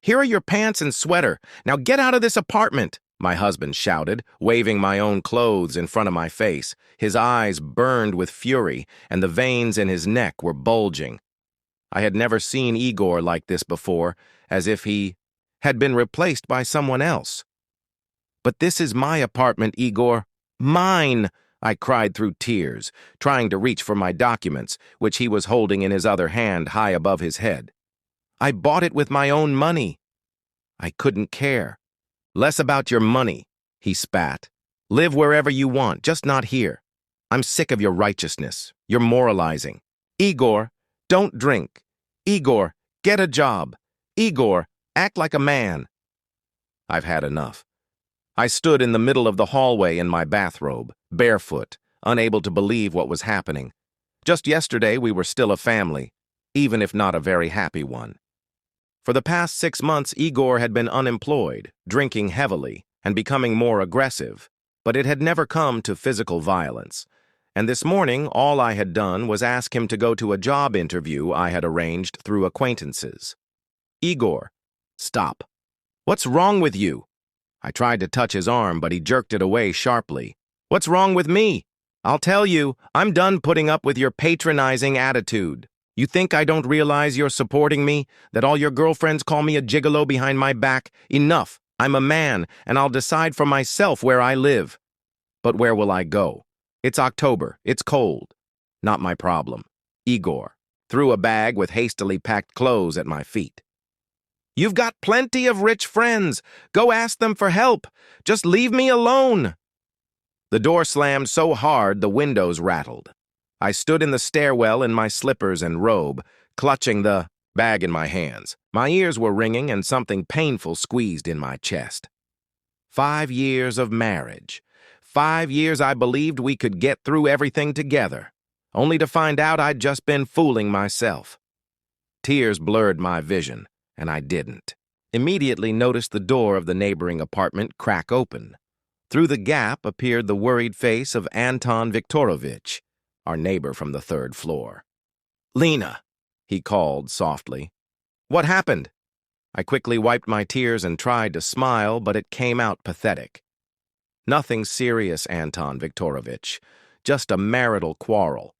Here are your pants and sweater. Now get out of this apartment, my husband shouted, waving my own clothes in front of my face. His eyes burned with fury, and the veins in his neck were bulging. I had never seen Igor like this before, as if he had been replaced by someone else. But this is my apartment, Igor. Mine! I cried through tears, trying to reach for my documents, which he was holding in his other hand high above his head. I bought it with my own money. I couldn't care. Less about your money, he spat. Live wherever you want, just not here. I'm sick of your righteousness, your moralizing. Igor, don't drink. Igor, get a job. Igor, act like a man. I've had enough. I stood in the middle of the hallway in my bathrobe, barefoot, unable to believe what was happening. Just yesterday we were still a family, even if not a very happy one. For the past 6 months, Igor had been unemployed, drinking heavily, and becoming more aggressive, but it had never come to physical violence. And this morning, all I had done was ask him to go to a job interview I had arranged through acquaintances. Igor, stop. What's wrong with you? I tried to touch his arm, but he jerked it away sharply. What's wrong with me? I'll tell you, I'm done putting up with your patronizing attitude. You think I don't realize you're supporting me? That all your girlfriends call me a gigolo behind my back? Enough. I'm a man, and I'll decide for myself where I live. But where will I go? It's October. It's cold. Not my problem. Igor threw a bag with hastily packed clothes at my feet. You've got plenty of rich friends. Go ask them for help. Just leave me alone. The door slammed so hard the windows rattled. I stood in the stairwell in my slippers and robe, clutching the bag in my hands. My ears were ringing and something painful squeezed in my chest. 5 years of marriage. 5 years I believed we could get through everything together, only to find out I'd just been fooling myself. Tears blurred my vision, and I didn't. Immediately noticed the door of the neighboring apartment crack open. Through the gap appeared the worried face of Anton Viktorovich, our neighbor from the 3rd floor. Lena, he called softly. What happened? I quickly wiped my tears and tried to smile, but it came out pathetic. Nothing serious, Anton Viktorovich, just a marital quarrel.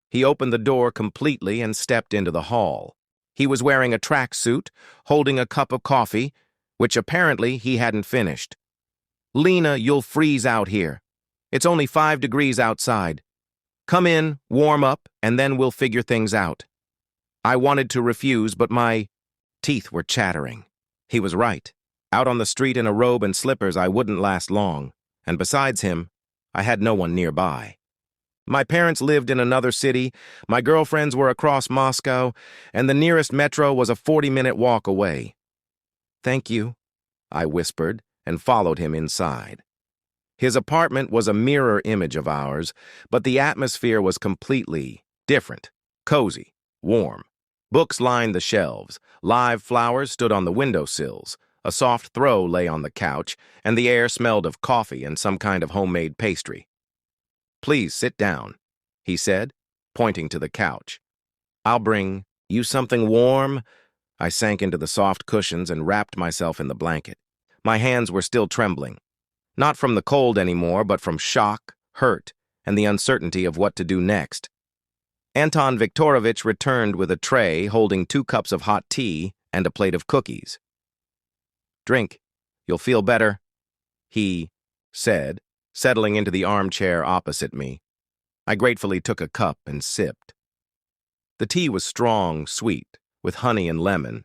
He opened the door completely and stepped into the hall. He was wearing a tracksuit, holding a cup of coffee, which apparently he hadn't finished. Lena, you'll freeze out here. It's only 5 degrees outside. Come in, warm up, and then we'll figure things out. I wanted to refuse, but my teeth were chattering. He was right. Out on the street in a robe and slippers, I wouldn't last long, and besides him, I had no one nearby. My parents lived in another city, my girlfriends were across Moscow, and the nearest metro was a 40-minute walk away. Thank you, I whispered, and followed him inside. His apartment was a mirror image of ours, but the atmosphere was completely different, cozy, warm. Books lined the shelves, live flowers stood on the windowsills, a soft throw lay on the couch, and the air smelled of coffee and some kind of homemade pastry. Please sit down, he said, pointing to the couch. I'll bring you something warm. I sank into the soft cushions and wrapped myself in the blanket. My hands were still trembling, not from the cold anymore, but from shock, hurt, and the uncertainty of what to do next. Anton Viktorovich returned with a tray holding 2 cups of hot tea and a plate of cookies. Drink. You'll feel better, he said, settling into the armchair opposite me. I gratefully took a cup and sipped. The tea was strong, sweet, with honey and lemon.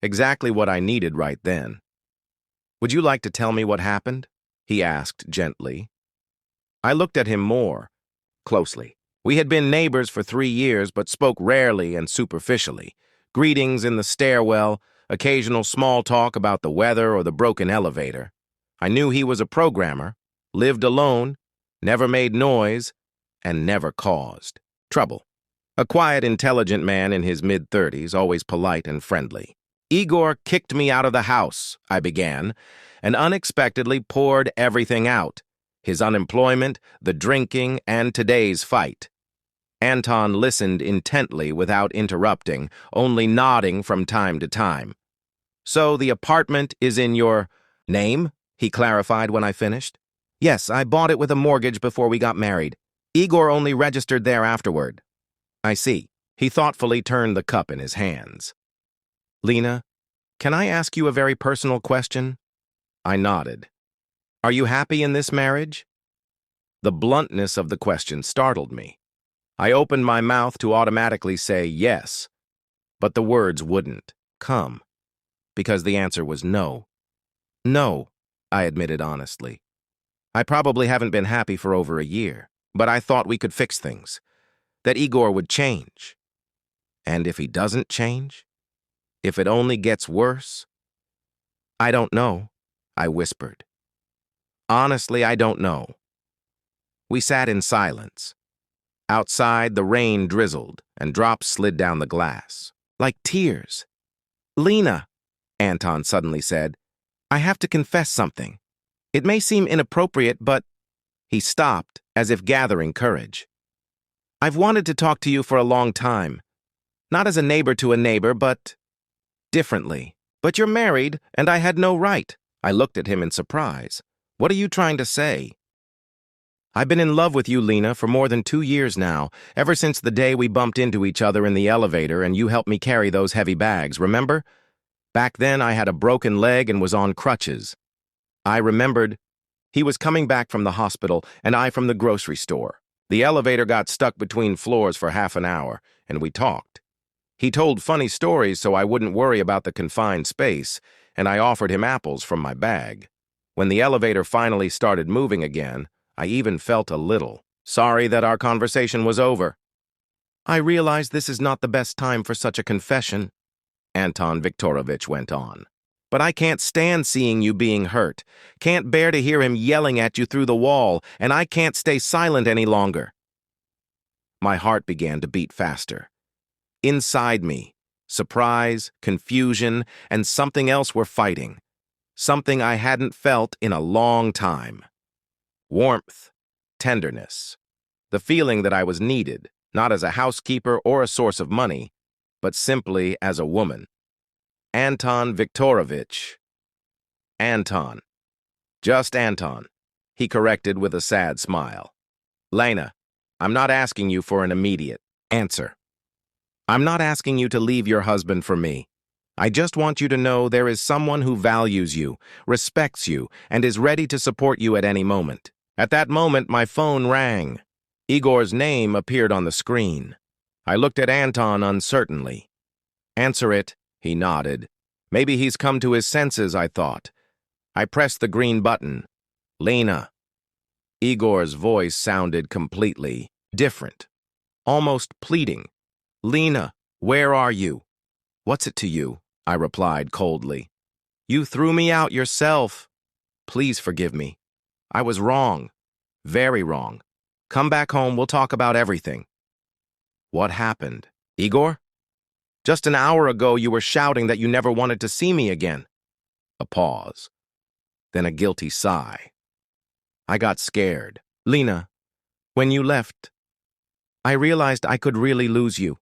Exactly what I needed right then. Would you like to tell me what happened? He asked gently. I looked at him more closely. We had been neighbors for 3 years, but spoke rarely and superficially. Greetings in the stairwell, occasional small talk about the weather or the broken elevator. I knew he was a programmer, lived alone, never made noise, and never caused trouble. A quiet, intelligent man in his mid-30s, always polite and friendly. Igor kicked me out of the house, I began, and unexpectedly poured everything out. His unemployment, the drinking, and today's fight. Anton listened intently without interrupting, only nodding from time to time. So the apartment is in your name? He clarified when I finished. Yes, I bought it with a mortgage before we got married. Igor only registered there afterward. I see. He thoughtfully turned the cup in his hands. Lena, can I ask you a very personal question? I nodded. Are you happy in this marriage? The bluntness of the question startled me. I opened my mouth to automatically say yes, but the words wouldn't come, because the answer was no. No, I admitted honestly. I probably haven't been happy for over a year, but I thought we could fix things, that Igor would change. And if he doesn't change? If it only gets worse? I don't know, I whispered. Honestly, I don't know. We sat in silence. Outside, the rain drizzled, and drops slid down the glass, like tears. Lena, Anton suddenly said, I have to confess something. It may seem inappropriate, but... He stopped, as if gathering courage. I've wanted to talk to you for a long time. Not as a neighbor to a neighbor, but... differently. But you're married, and I had no right. I looked at him in surprise. What are you trying to say? I've been in love with you, Lena, for more than 2 years now, ever since the day we bumped into each other in the elevator and you helped me carry those heavy bags, remember? Back then, I had a broken leg and was on crutches. I remembered he was coming back from the hospital and I from the grocery store. The elevator got stuck between floors for half an hour, and we talked. He told funny stories so I wouldn't worry about the confined space, and I offered him apples from my bag. When the elevator finally started moving again, I even felt a little sorry that our conversation was over. I realize this is not the best time for such a confession, Anton Viktorovich went on. But I can't stand seeing you being hurt, can't bear to hear him yelling at you through the wall, and I can't stay silent any longer. My heart began to beat faster. Inside me, surprise, confusion, and something else were fighting. Something I hadn't felt in a long time. Warmth, tenderness, the feeling that I was needed, not as a housekeeper or a source of money, but simply as a woman. Anton Viktorovich. Anton. Just Anton, he corrected with a sad smile. Lena, I'm not asking you for an immediate answer. I'm not asking you to leave your husband for me. I just want you to know there is someone who values you, respects you, and is ready to support you at any moment. At that moment, my phone rang. Igor's name appeared on the screen. I looked at Anton uncertainly. Answer it, he nodded. Maybe he's come to his senses, I thought. I pressed the green button. Lena. Igor's voice sounded completely different, almost pleading. Lena, where are you? What's it to you? I replied coldly. You threw me out yourself. Please forgive me. I was wrong. Very wrong. Come back home, we'll talk about everything. What happened? Igor? Just an hour ago you were shouting that you never wanted to see me again. A pause. Then a guilty sigh. I got scared. Lena, when you left, I realized I could really lose you.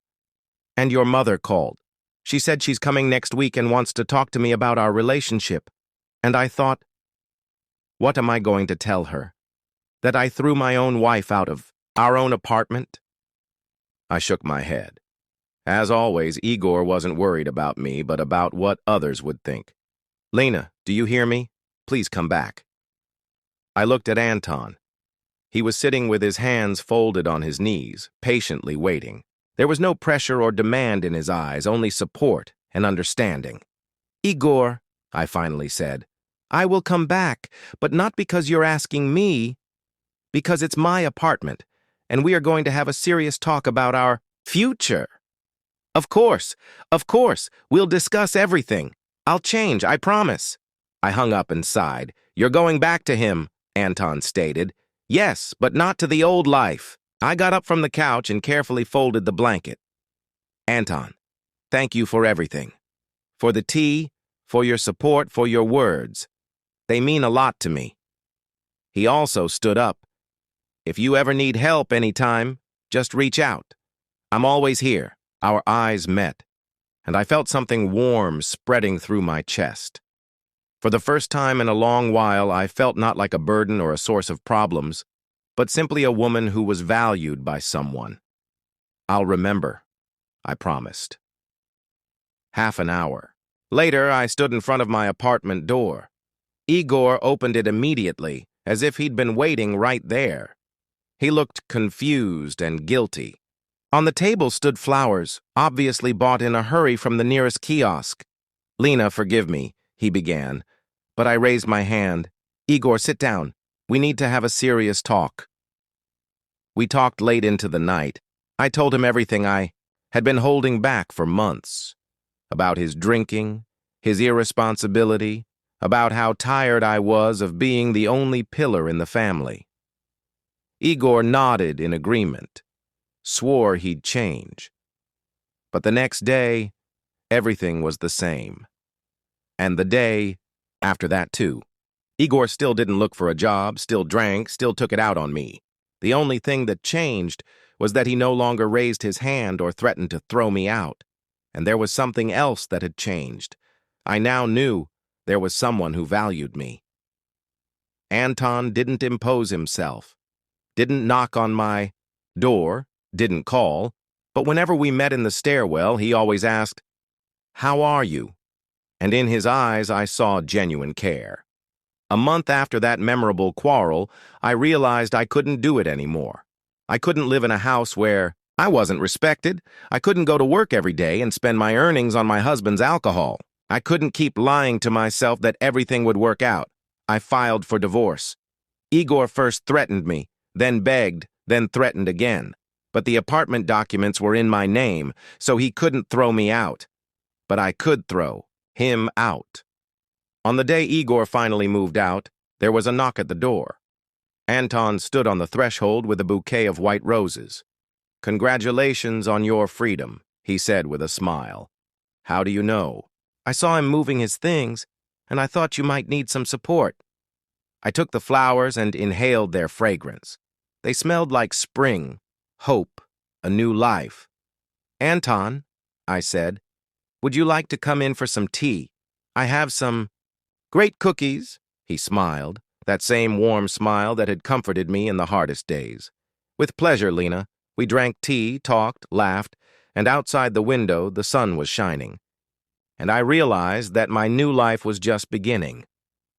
And your mother called. She said she's coming next week and wants to talk to me about our relationship. And I thought, what am I going to tell her? That I threw my own wife out of our own apartment? I shook my head. As always, Igor wasn't worried about me, but about what others would think. Lena, do you hear me? Please come back. I looked at Anton. He was sitting with his hands folded on his knees, patiently waiting. There was no pressure or demand in his eyes, only support and understanding. Igor, I finally said, I will come back, but not because you're asking me, because it's my apartment, and we are going to have a serious talk about our future. Of course, we'll discuss everything. I'll change, I promise. I hung up and sighed. You're going back to him, Anton stated. Yes, but not to the old life. I got up from the couch and carefully folded the blanket. Anton, thank you for everything. For the tea, for your support, for your words. They mean a lot to me. He also stood up. If you ever need help anytime, just reach out. I'm always here. Our eyes met. and I felt something warm spreading through my chest. For the first time in a long while, I felt not like a burden or a source of problems, but simply a woman who was valued by someone. "I'll remember," I promised. Half an hour. Later, I stood in front of my apartment door. Igor opened it immediately, as if he'd been waiting right there. He looked confused and guilty. On the table stood flowers, obviously bought in a hurry from the nearest kiosk. "Lena, forgive me," he began, but I raised my hand. "Igor, sit down. We need to have a serious talk." We talked late into the night. I told him everything I had been holding back for months. About his drinking, his irresponsibility, about how tired I was of being the only pillar in the family. Igor nodded in agreement, swore he'd change. But the next day, everything was the same. And the day after that, too. Igor still didn't look for a job, still drank, still took it out on me. The only thing that changed was that he no longer raised his hand or threatened to throw me out. And there was something else that had changed. I now knew there was someone who valued me. Anton didn't impose himself, didn't knock on my door, didn't call, but whenever we met in the stairwell, he always asked, "How are you?" And in his eyes, I saw genuine care. A month after that memorable quarrel, I realized I couldn't do it anymore. I couldn't live in a house where I wasn't respected. I couldn't go to work every day and spend my earnings on my husband's alcohol. I couldn't keep lying to myself that everything would work out. I filed for divorce. Igor first threatened me, then begged, then threatened again. But the apartment documents were in my name, so he couldn't throw me out. But I could throw him out. On the day Igor finally moved out, there was a knock at the door. Anton stood on the threshold with a bouquet of white roses. "Congratulations on your freedom," he said with a smile. "How do you know?" "I saw him moving his things, and I thought you might need some support." I took the flowers and inhaled their fragrance. They smelled like spring, hope, a new life. "Anton," I said, "would you like to come in for some tea? I have some great cookies." He smiled, that same warm smile that had comforted me in the hardest days. "With pleasure, Lena." We drank tea, talked, laughed, and outside the window the sun was shining. And I realized that my new life was just beginning.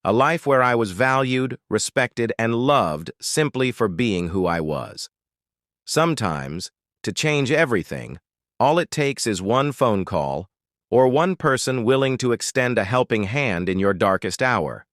A life where I was valued, respected, and loved simply for being who I was. Sometimes, to change everything, all it takes is one phone call or one person willing to extend a helping hand in your darkest hour.